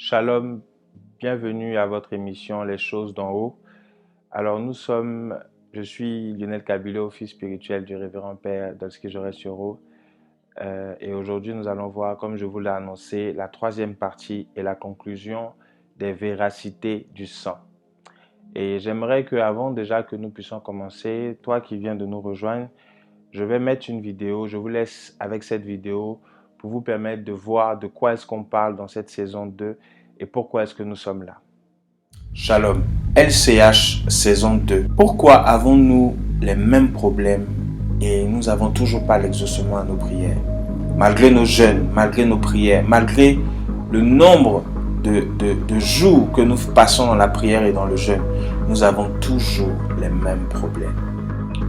Shalom, bienvenue à votre émission Les choses d'en haut. Alors je suis Lionel Kabilo, fils spirituel du révérend père Dolski Joré-Suro. Et aujourd'hui nous allons voir, comme je vous l'ai annoncé, la troisième partie et la conclusion des véracités du sang. Et j'aimerais qu'avant déjà que nous puissions commencer, toi qui viens de nous rejoindre, je vais mettre une vidéo, je vous laisse avec cette vidéo pour vous permettre de voir de quoi est-ce qu'on parle dans cette saison 2 et pourquoi est-ce que nous sommes là. Shalom, LCH saison 2. Pourquoi avons-nous les mêmes problèmes et nous n'avons toujours pas l'exaucement à nos prières? Malgré nos jeûnes, malgré nos prières, malgré le nombre de jours que nous passons dans la prière et dans le jeûne, nous avons toujours les mêmes problèmes.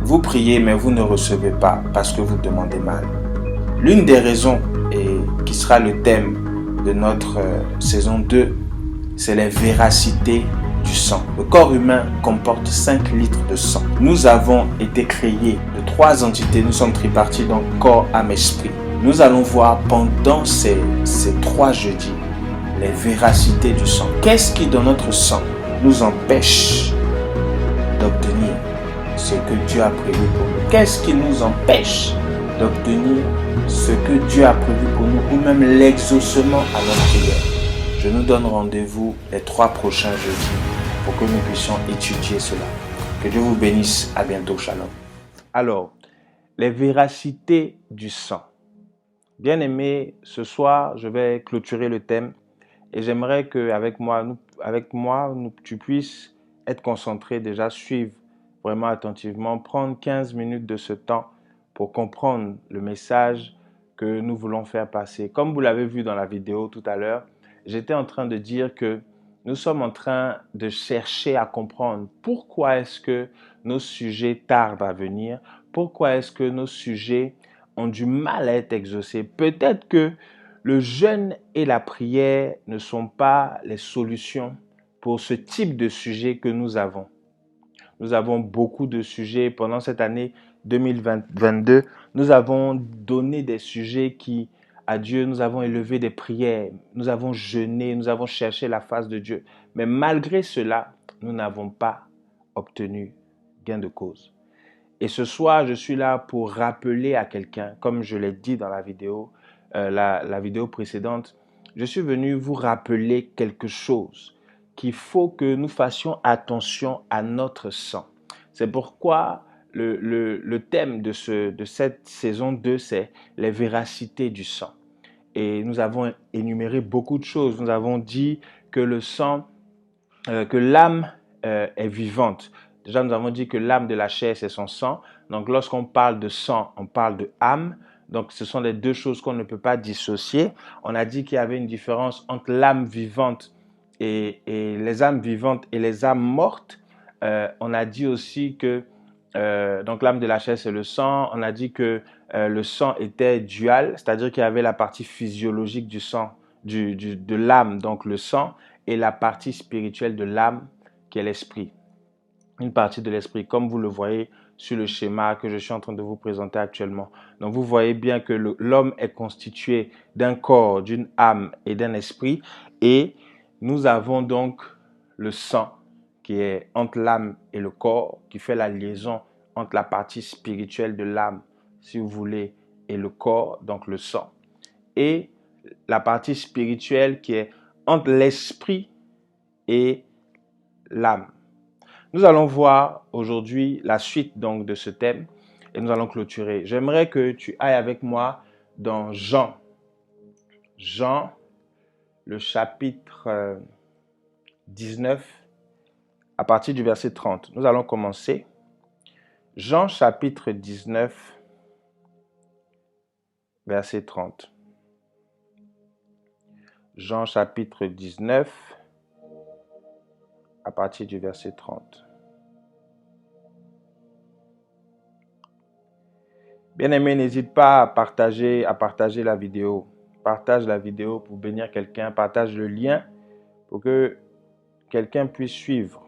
Vous priez mais vous ne recevez pas parce que vous demandez mal. L'une des raisons, et qui sera le thème de notre saison 2, c'est les véracités du sang. Le corps humain comporte 5 litres de sang. Nous avons été créés de 3 entités, nous sommes tripartis, donc corps, âme, esprit. Nous allons voir pendant ces 3 jeudis les véracités du sang. Qu'est-ce qui dans notre sang nous empêche d'obtenir ce que Dieu a prévu pour nous? Qu'est-ce qui nous empêche d'obtenir ce que Dieu a prévu pour nous ou même l'exaucement à notre prière? Je nous donne rendez-vous les 3 prochains jeudis pour que nous puissions étudier cela. Que Dieu vous bénisse. À bientôt. Shalom. Alors, les véracités du sang. Bien-aimés, ce soir, je vais clôturer le thème et j'aimerais qu'avec moi, tu puisses être concentré déjà, suivre vraiment attentivement, prendre 15 minutes de ce temps pour comprendre le message que nous voulons faire passer. Comme vous l'avez vu dans la vidéo tout à l'heure, j'étais en train de dire que nous sommes en train de chercher à comprendre pourquoi est-ce que nos sujets tardent à venir, pourquoi est-ce que nos sujets ont du mal à être exaucés. Peut-être que le jeûne et la prière ne sont pas les solutions pour ce type de sujet que nous avons. Nous avons beaucoup de sujets pendant cette année 2022. Nous avons donné des sujets qui, à Dieu, nous avons élevé des prières, nous avons jeûné, nous avons cherché la face de Dieu. Mais malgré cela, nous n'avons pas obtenu gain de cause. Et ce soir, je suis là pour rappeler à quelqu'un, comme je l'ai dit dans la vidéo, la vidéo précédente, je suis venu vous rappeler quelque chose, qu'il faut que nous fassions attention à notre sang. C'est pourquoi le thème de cette saison 2, c'est les véracités du sang. Et nous avons énuméré beaucoup de choses. Nous avons dit que le sang, que l'âme est vivante. Déjà, nous avons dit que l'âme de la chair, c'est son sang. Donc, lorsqu'on parle de sang, on parle de âme. Donc, ce sont les deux choses qu'on ne peut pas dissocier. On a dit qu'il y avait une différence entre l'âme vivante et les âmes vivantes et les âmes mortes. On a dit aussi que donc l'âme de la chair, c'est le sang. On a dit que le sang était dual, c'est-à-dire qu'il y avait la partie physiologique du sang, de l'âme, donc le sang, et la partie spirituelle de l'âme, qui est l'esprit. Une partie de l'esprit, comme vous le voyez sur le schéma que je suis en train de vous présenter actuellement. Donc vous voyez bien que l'homme est constitué d'un corps, d'une âme et d'un esprit. Et nous avons donc le sang qui est entre l'âme et le corps, qui fait la liaison entre la partie spirituelle de l'âme, si vous voulez, et le corps, donc le sang. Et la partie spirituelle qui est entre l'esprit et l'âme. Nous allons voir aujourd'hui la suite donc de ce thème et nous allons clôturer. J'aimerais que tu ailles avec moi dans Jean. Jean, le chapitre 19, à partir du verset 30. Nous allons commencer. Jean chapitre 19, verset 30. Jean chapitre 19, à partir du verset 30. Bien-aimé, n'hésite pas à partager la vidéo. Partage la vidéo pour bénir quelqu'un. Partage le lien pour que quelqu'un puisse suivre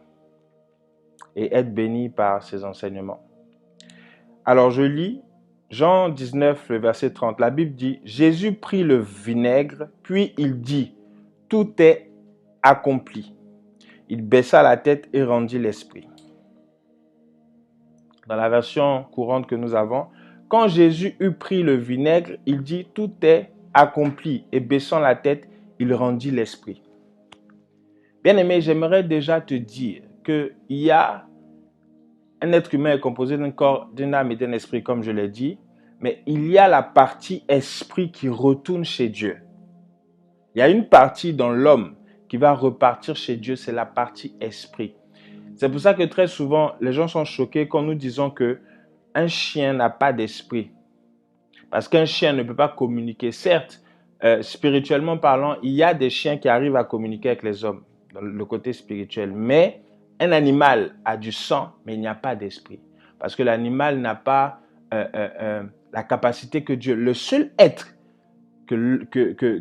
et être béni par ces enseignements. Alors, je lis Jean 19, le verset 30. La Bible dit, Jésus prit le vinaigre, puis il dit, tout est accompli. Il baissa la tête et rendit l'esprit. Dans la version courante que nous avons, quand Jésus eut pris le vinaigre, il dit « Tout est accompli » et baissant la tête, il rendit l'esprit. Bien-aimé, j'aimerais déjà te dire qu'il y a un être humain est composé d'un corps, d'une âme et d'un esprit, comme je l'ai dit, mais il y a la partie esprit qui retourne chez Dieu. Il y a une partie dans l'homme qui va repartir chez Dieu, c'est la partie esprit. C'est pour ça que très souvent, les gens sont choqués quand nous disons qu'un chien n'a pas d'esprit. Parce qu'un chien ne peut pas communiquer. Certes, spirituellement parlant, il y a des chiens qui arrivent à communiquer avec les hommes, dans le côté spirituel. Mais un animal a du sang, mais il n'y a pas d'esprit. Parce que l'animal n'a pas la capacité que Dieu... Le seul être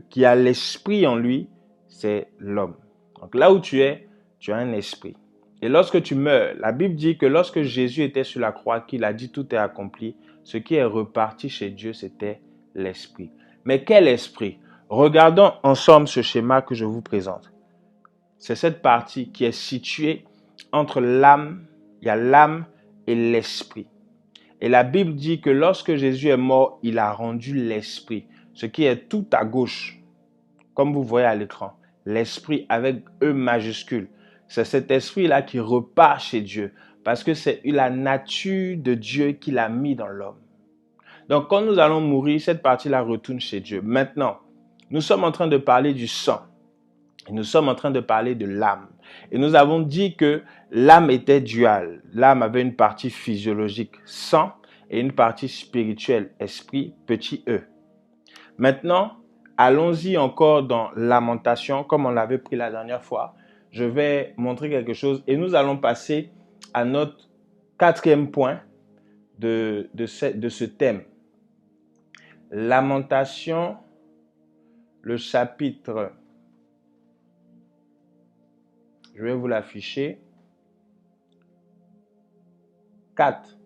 qui a l'esprit en lui, c'est l'homme. Donc là où tu as un esprit. Et lorsque tu meurs, la Bible dit que lorsque Jésus était sur la croix, qu'il a dit tout est accompli, ce qui est reparti chez Dieu, c'était l'esprit. Mais quel esprit? Regardons ensemble ce schéma que je vous présente. C'est cette partie qui est située entre l'âme, il y a l'âme et l'esprit. Et la Bible dit que lorsque Jésus est mort, il a rendu l'esprit, ce qui est tout à gauche, comme vous voyez à l'écran. L'esprit avec E majuscule. C'est cet esprit-là qui repart chez Dieu parce que c'est la nature de Dieu qu'il a mis dans l'homme. Donc, quand nous allons mourir, cette partie-là retourne chez Dieu. Maintenant, nous sommes en train de parler du sang. Et nous sommes en train de parler de l'âme. Et nous avons dit que l'âme était duale. L'âme avait une partie physiologique, sang, et une partie spirituelle, esprit, petit e. Maintenant, allons-y encore dans Lamentation, comme on l'avait pris la dernière fois. Je vais montrer quelque chose et nous allons passer à notre quatrième point de ce thème. Lamentation, le chapitre, je vais vous l'afficher, 4.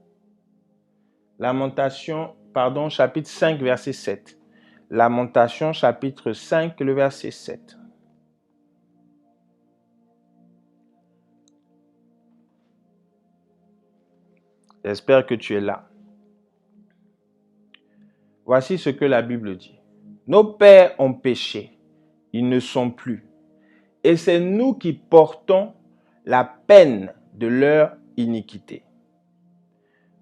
Lamentation, pardon, chapitre 5, verset 7. Lamentation, chapitre 5, le verset 7. J'espère que tu es là. Voici ce que la Bible dit. Nos pères ont péché, ils ne sont plus. Et c'est nous qui portons la peine de leur iniquité.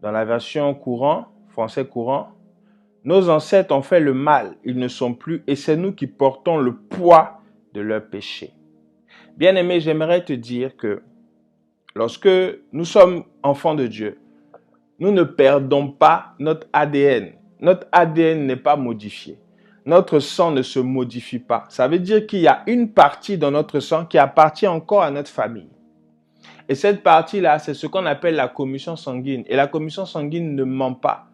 Dans la version courant, français courant, nos ancêtres ont fait le mal, ils ne sont plus, et c'est nous qui portons le poids de leur péché. Bien-aimé, j'aimerais te dire que lorsque nous sommes enfants de Dieu, nous ne perdons pas notre ADN. Notre ADN n'est pas modifié. Notre sang ne se modifie pas. Ça veut dire qu'il y a une partie dans notre sang qui appartient encore à notre famille. Et cette partie-là, c'est ce qu'on appelle la commission sanguine. Et la commission sanguine ne ment pas.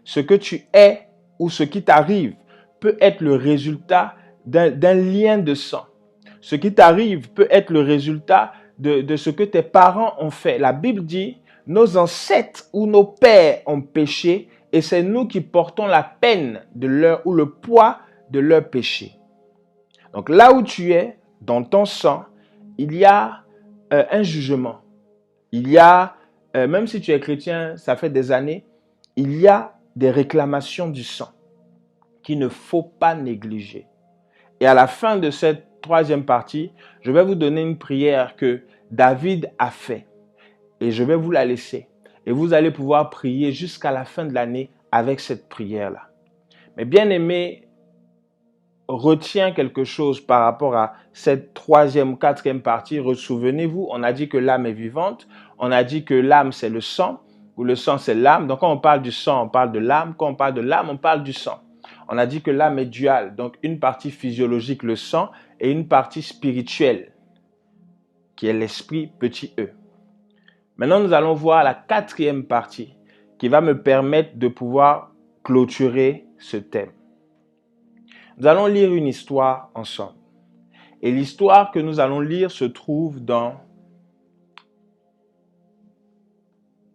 Ce que tu es ou ce qui t'arrive peut être le résultat d'un lien de sang. Ce qui t'arrive peut être le résultat de ce que tes parents ont fait. La Bible dit, nos ancêtres ou nos pères ont péché et c'est nous qui portons la peine de leur ou le poids de leur péché. Donc là où tu es, dans ton sang, il y a un jugement. Il y a, même si tu es chrétien, ça fait des années, il y a des réclamations du sang qu'il ne faut pas négliger. Et à la fin de cette troisième partie, je vais vous donner une prière que David a fait. Et je vais vous la laisser. Et vous allez pouvoir prier jusqu'à la fin de l'année avec cette prière-là. Mais bien aimé, retiens quelque chose par rapport à cette troisième, quatrième partie. Souvenez-vous, on a dit que l'âme est vivante. On a dit que l'âme, c'est le sang, ou le sang, c'est l'âme. Donc, quand on parle du sang, on parle de l'âme. Quand on parle de l'âme, on parle du sang. On a dit que l'âme est duale. Donc, une partie physiologique, le sang, et une partie spirituelle, qui est l'esprit, petit e. Maintenant, nous allons voir la quatrième partie qui va me permettre de pouvoir clôturer ce thème. Nous allons lire une histoire ensemble. Et l'histoire que nous allons lire se trouve dans...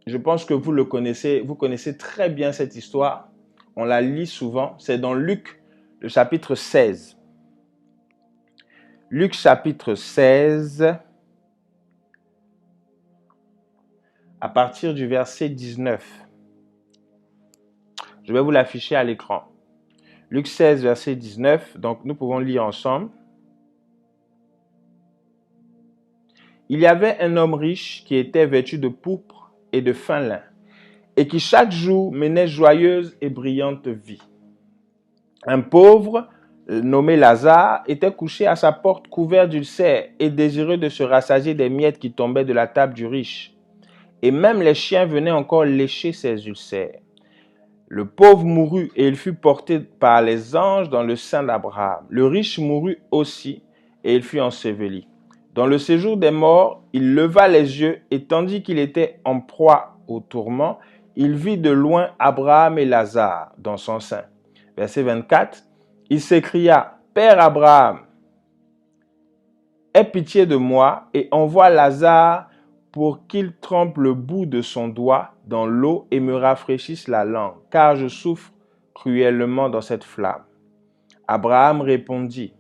Je pense que vous le connaissez, vous connaissez très bien cette histoire. On la lit souvent. C'est dans Luc, le chapitre 16. Luc chapitre 16, à partir du verset 19. Je vais vous l'afficher à l'écran. Luc 16, verset 19, donc nous pouvons lire ensemble. Il y avait un homme riche qui était vêtu de pourpre et de fin lin, et qui chaque jour menait joyeuse et brillante vie. Un pauvre, nommé Lazare, était couché à sa porte couvert d'ulcères et désireux de se rassasier des miettes qui tombaient de la table du riche. Et même les chiens venaient encore lécher ses ulcères. Le pauvre mourut et il fut porté par les anges dans le sein d'Abraham. Le riche mourut aussi et il fut enseveli. Dans le séjour des morts, il leva les yeux et tandis qu'il était en proie au tourment, il vit de loin Abraham et Lazare dans son sein. Verset 24, il s'écria, « Père Abraham, aie pitié de moi et envoie Lazare pour qu'il trempe le bout de son doigt dans l'eau et me rafraîchisse la langue, car je souffre cruellement dans cette flamme. » Abraham répondit,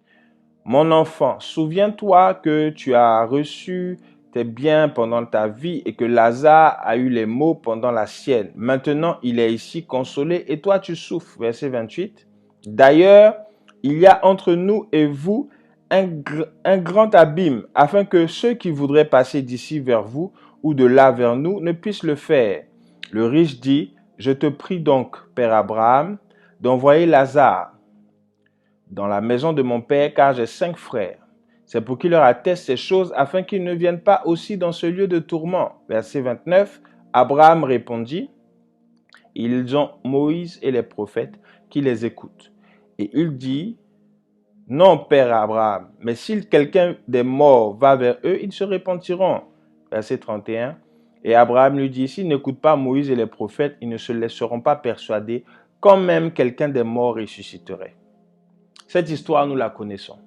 « Mon enfant, souviens-toi que tu as reçu tes biens pendant ta vie et que Lazare a eu les maux pendant la sienne. Maintenant, il est ici consolé et toi tu souffres. » Verset 28. « D'ailleurs, il y a entre nous et vous un grand abîme, afin que ceux qui voudraient passer d'ici vers vous ou de là vers nous ne puissent le faire. » Le riche dit, « Je te prie donc, Père Abraham, d'envoyer Lazare dans la maison de mon père, car j'ai 5 frères. C'est pour qu'il leur atteste ces choses, afin qu'ils ne viennent pas aussi dans ce lieu de tourment. » Verset 29, Abraham répondit, « Ils ont Moïse et les prophètes qui les écoutent. » Et il dit, « Non, Père Abraham, mais si quelqu'un des morts va vers eux, ils se repentiront. » Verset 31, et Abraham lui dit, « S'ils n'écoutent pas Moïse et les prophètes, ils ne se laisseront pas persuader, quand même quelqu'un des morts ressusciterait. » Cette histoire, nous la connaissons.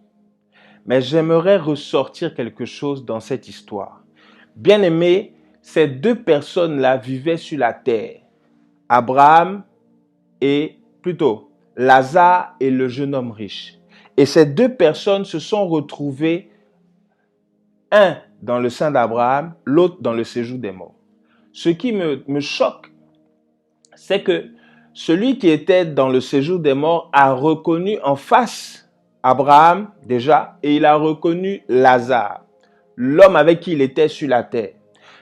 Mais j'aimerais ressortir quelque chose dans cette histoire. Bien aimé, ces deux personnes-là vivaient sur la terre. Abraham et plutôt Lazare et le jeune homme riche. Et ces deux personnes se sont retrouvées, un dans le sein d'Abraham, l'autre dans le séjour des morts. Ce qui me choque, c'est que celui qui était dans le séjour des morts a reconnu en face Abraham déjà et il a reconnu Lazare, l'homme avec qui il était sur la terre.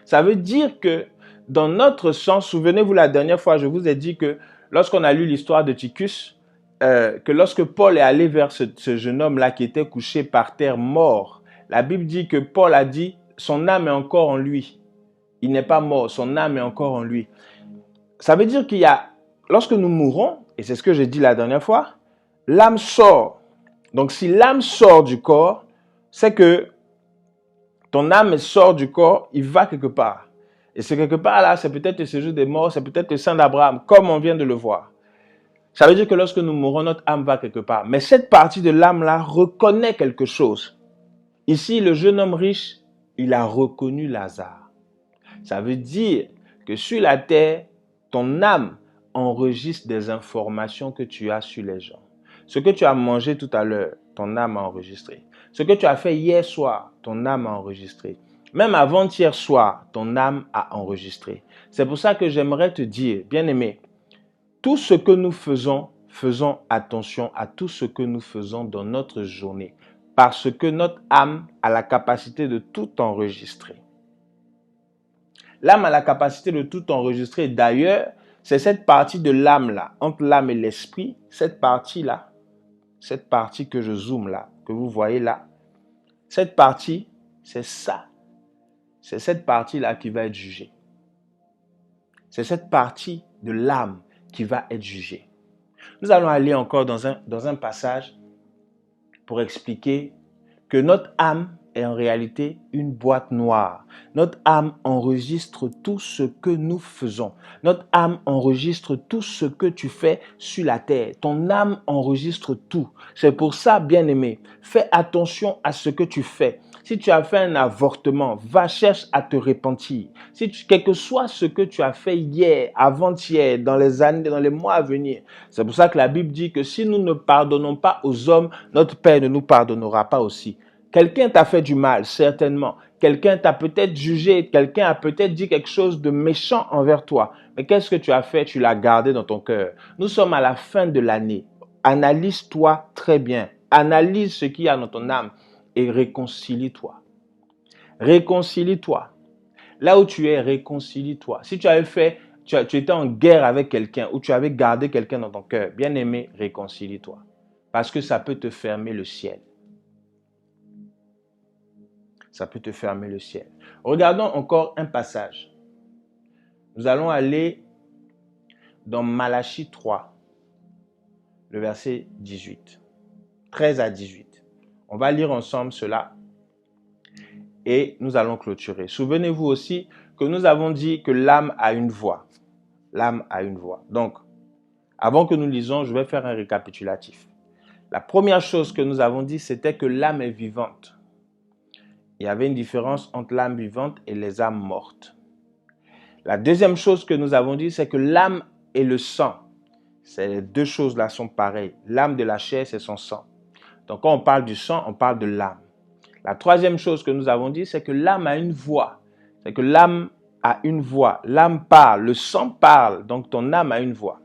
Ça veut dire que dans notre sens, souvenez-vous la dernière fois, je vous ai dit que lorsqu'on a lu l'histoire de Tychus, que lorsque Paul est allé vers ce jeune homme-là qui était couché par terre mort, la Bible dit que Paul a dit son âme est encore en lui. Il n'est pas mort, son âme est encore en lui. Ça veut dire qu'il y a, lorsque nous mourons, et c'est ce que j'ai dit la dernière fois, l'âme sort. Donc si l'âme sort du corps, c'est que ton âme sort du corps, il va quelque part. Et ce quelque part là, c'est peut-être le séjour des morts, c'est peut-être le sein d'Abraham, comme on vient de le voir. Ça veut dire que lorsque nous mourons, notre âme va quelque part. Mais cette partie de l'âme-là reconnaît quelque chose. Ici, le jeune homme riche, il a reconnu Lazare. Ça veut dire que sur la terre, ton âme enregistre des informations que tu as sur les gens. Ce que tu as mangé tout à l'heure, ton âme a enregistré. Ce que tu as fait hier soir, ton âme a enregistré. Même avant-hier soir, ton âme a enregistré. C'est pour ça que j'aimerais te dire, bien-aimé, tout ce que nous faisons, faisons attention à tout ce que nous faisons dans notre journée. Parce que notre âme a la capacité de tout enregistrer. L'âme a la capacité de tout enregistrer. D'ailleurs, c'est cette partie de l'âme-là, entre l'âme et l'esprit, cette partie-là, cette partie que je zoome là, que vous voyez là, cette partie, c'est ça. C'est cette partie-là qui va être jugée. C'est cette partie de l'âme qui va être jugée. Nous allons aller encore dans un passage pour expliquer que notre âme est en réalité une boîte noire. Notre âme enregistre tout ce que nous faisons. Notre âme enregistre tout ce que tu fais sur la terre. Ton âme enregistre tout. C'est pour ça, bien-aimé, fais attention à ce que tu fais. Si tu as fait un avortement, va cherche à te repentir. Quel que soit ce que tu as fait hier, avant-hier, dans les années, dans les mois à venir, c'est pour ça que la Bible dit que si nous ne pardonnons pas aux hommes, notre Père ne nous pardonnera pas aussi. Quelqu'un t'a fait du mal, certainement. Quelqu'un t'a peut-être jugé, quelqu'un a peut-être dit quelque chose de méchant envers toi. Mais qu'est-ce que tu as fait? Tu l'as gardé dans ton cœur. Nous sommes à la fin de l'année. Analyse-toi très bien. Analyse ce qu'il y a dans ton âme et réconcilie-toi. Réconcilie-toi. Là où tu es, réconcilie-toi. Si tu avais fait, tu étais en guerre avec quelqu'un ou tu avais gardé quelqu'un dans ton cœur, bien aimé, réconcilie-toi. Parce que ça peut te fermer le ciel. Ça peut te fermer le ciel. Regardons encore un passage. Nous allons aller dans Malachie 3, le verset 18. 13 à 18. On va lire ensemble cela et nous allons clôturer. Souvenez-vous aussi que nous avons dit que l'âme a une voix. L'âme a une voix. Donc, avant que nous lisons, je vais faire un récapitulatif. La première chose que nous avons dit, c'était que l'âme est vivante. Il y avait une différence entre l'âme vivante et les âmes mortes. La deuxième chose que nous avons dit, c'est que l'âme et le sang, ces deux choses-là sont pareilles. L'âme de la chair, c'est son sang. Donc, quand on parle du sang, on parle de l'âme. La troisième chose que nous avons dit, c'est que l'âme a une voix. C'est que l'âme a une voix. L'âme parle, le sang parle, donc ton âme a une voix.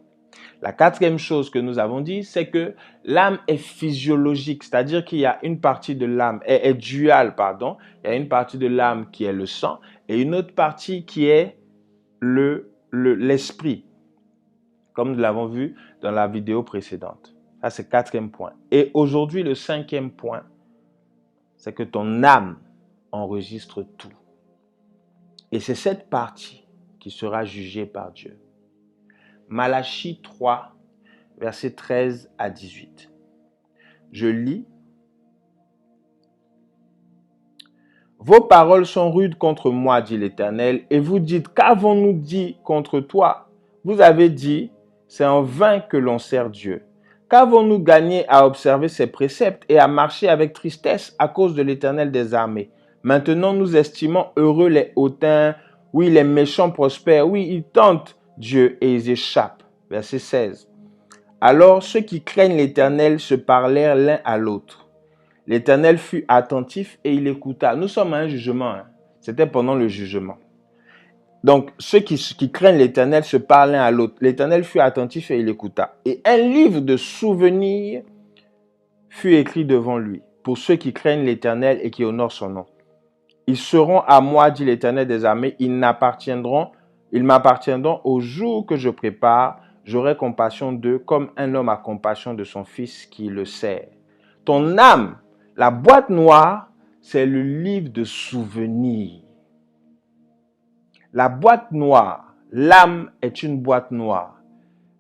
La quatrième chose que nous avons dit, c'est que l'âme est physiologique, c'est-à-dire qu'il y a une partie de l'âme, est duale, pardon. Il y a une partie de l'âme qui est le sang et une autre partie qui est l'esprit, comme nous l'avons vu dans la vidéo précédente. Ça, c'est le quatrième point. Et aujourd'hui, le cinquième point, c'est que ton âme enregistre tout. Et c'est cette partie qui sera jugée par Dieu. Malachie 3, versets 13 à 18. Je lis. Vos paroles sont rudes contre moi, dit l'Éternel, et vous dites, qu'avons-nous dit contre toi? Vous avez dit, c'est en vain que l'on sert Dieu. Qu'avons-nous gagné à observer ses préceptes et à marcher avec tristesse à cause de l'Éternel des armées? Maintenant, nous estimons heureux les hautains. Oui, les méchants prospèrent. Oui, ils tentent Dieu et ils échappent. Verset 16. Alors, ceux qui craignent l'Éternel se parlèrent l'un à l'autre. L'Éternel fut attentif et il écouta. Nous sommes à un jugement. C'était pendant le jugement. Donc, ceux qui craignent l'Éternel se parlent l'un à l'autre. L'Éternel fut attentif et il écouta. Et un livre de souvenirs fut écrit devant lui, pour ceux qui craignent l'Éternel et qui honorent son nom. Ils seront à moi, dit l'Éternel des armées, ils m'appartiendront au jour que je prépare. J'aurai compassion d'eux comme un homme a compassion de son fils qui le sert. Ton âme, la boîte noire, c'est le livre de souvenirs. La boîte noire, l'âme est une boîte noire.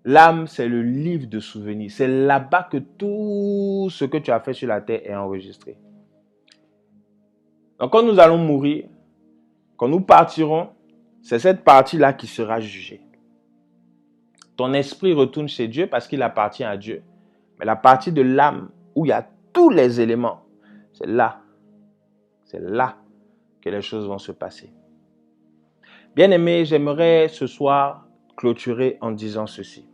L'âme, c'est le livre de souvenirs. C'est là-bas que tout ce que tu as fait sur la terre est enregistré. Donc, quand nous allons mourir, quand nous partirons, c'est cette partie-là qui sera jugée. Ton esprit retourne chez Dieu parce qu'il appartient à Dieu. Mais la partie de l'âme où il y a tous les éléments, c'est là que les choses vont se passer. Bien-aimés, j'aimerais ce soir clôturer en disant ceci.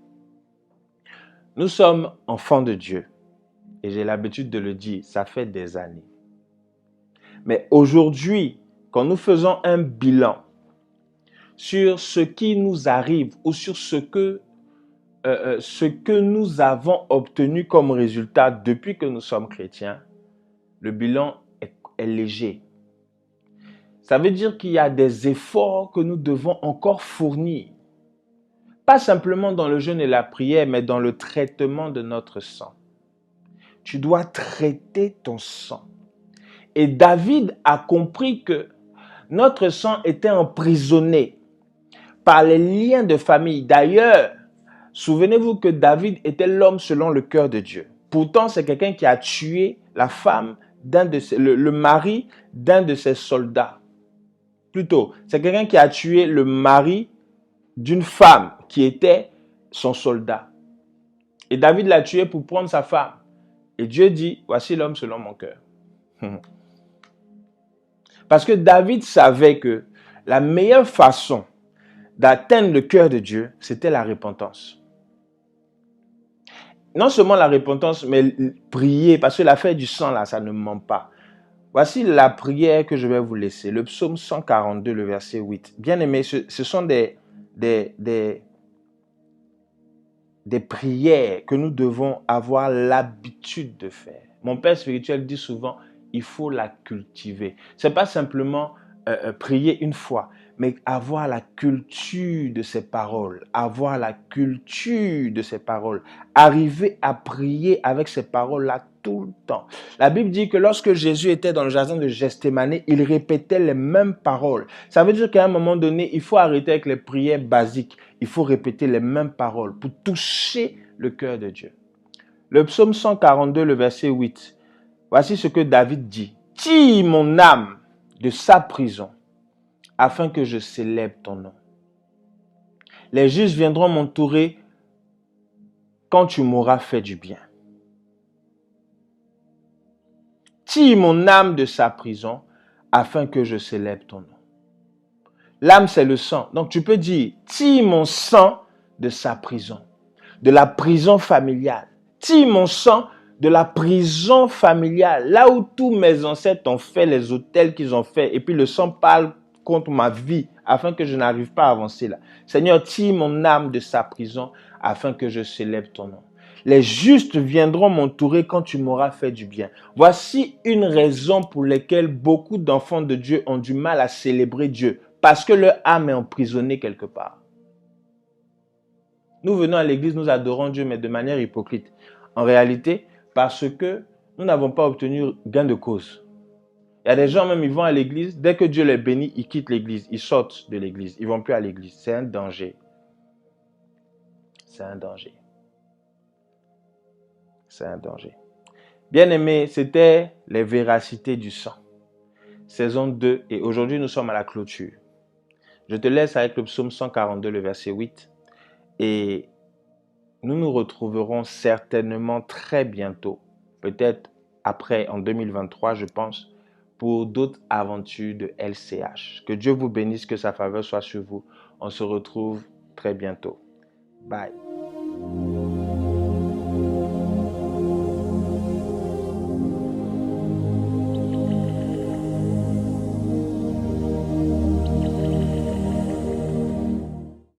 Nous sommes enfants de Dieu. Et j'ai l'habitude de le dire, ça fait des années. Mais aujourd'hui, quand nous faisons un bilan sur ce qui nous arrive ou sur ce que nous avons obtenu comme résultat depuis que nous sommes chrétiens, le bilan est léger. Ça veut dire qu'il y a des efforts que nous devons encore fournir. Pas simplement dans le jeûne et la prière, mais dans le traitement de notre sang. Tu dois traiter ton sang. Et David a compris que notre sang était emprisonné par les liens de famille. D'ailleurs, souvenez-vous que David était l'homme selon le cœur de Dieu. Pourtant, c'est quelqu'un qui a tué la femme, le mari d'un de ses soldats. Plutôt, c'est quelqu'un qui a tué le mari d'une femme qui était son soldat. Et David l'a tué pour prendre sa femme. Et Dieu dit, voici l'homme selon mon cœur. Parce que David savait que la meilleure façon d'atteindre le cœur de Dieu, c'était la repentance. Non seulement la repentance, mais prier, parce que l'affaire du sang, là, ça ne ment pas. Voici la prière que je vais vous laisser. Le psaume 142, le verset 8. Bien aimé, ce sont des prières que nous devons avoir l'habitude de faire. Mon père spirituel dit souvent, il faut la cultiver. Ce n'est pas simplement prier une fois, mais avoir la culture de ces paroles, avoir la culture de ces paroles, arriver à prier avec ces paroles-là tout le temps. La Bible dit que lorsque Jésus était dans le jardin de Gethsémani, il répétait les mêmes paroles. Ça veut dire qu'à un moment donné, il faut arrêter avec les prières basiques. Il faut répéter les mêmes paroles pour toucher le cœur de Dieu. Le psaume 142, le verset 8. Voici ce que David dit. Tire mon âme de sa prison, afin que je célèbre ton nom. Les justes viendront m'entourer quand tu m'auras fait du bien. Tire mon âme de sa prison, afin que je célèbre ton nom. L'âme, c'est le sang. Donc tu peux dire, tire mon sang de sa prison, de la prison familiale. Tire mon sang de la prison familiale, là où tous mes ancêtres ont fait les autels qu'ils ont fait, et puis le sang parle contre ma vie, afin que je n'arrive pas à avancer là. Seigneur, tire mon âme de sa prison, afin que je célèbre ton nom. Les justes viendront m'entourer quand tu m'auras fait du bien. Voici une raison pour laquelle beaucoup d'enfants de Dieu ont du mal à célébrer Dieu, parce que leur âme est emprisonnée quelque part. Nous venons à l'église, nous adorons Dieu, mais de manière hypocrite. En réalité, parce que nous n'avons pas obtenu gain de cause. Il y a des gens même, ils vont à l'église, dès que Dieu les bénit, ils quittent l'église, ils sortent de l'église, ils ne vont plus à l'église. C'est un danger. C'est un danger. C'est un danger. Bien-aimés, c'était les véracités du sang. Saison 2, et aujourd'hui nous sommes à la clôture. Je te laisse avec le psaume 142, le verset 8. Et nous nous retrouverons certainement très bientôt, peut-être après, en 2023, je pense, pour d'autres aventures de LCH. Que Dieu vous bénisse, que sa faveur soit sur vous. On se retrouve très bientôt. Bye.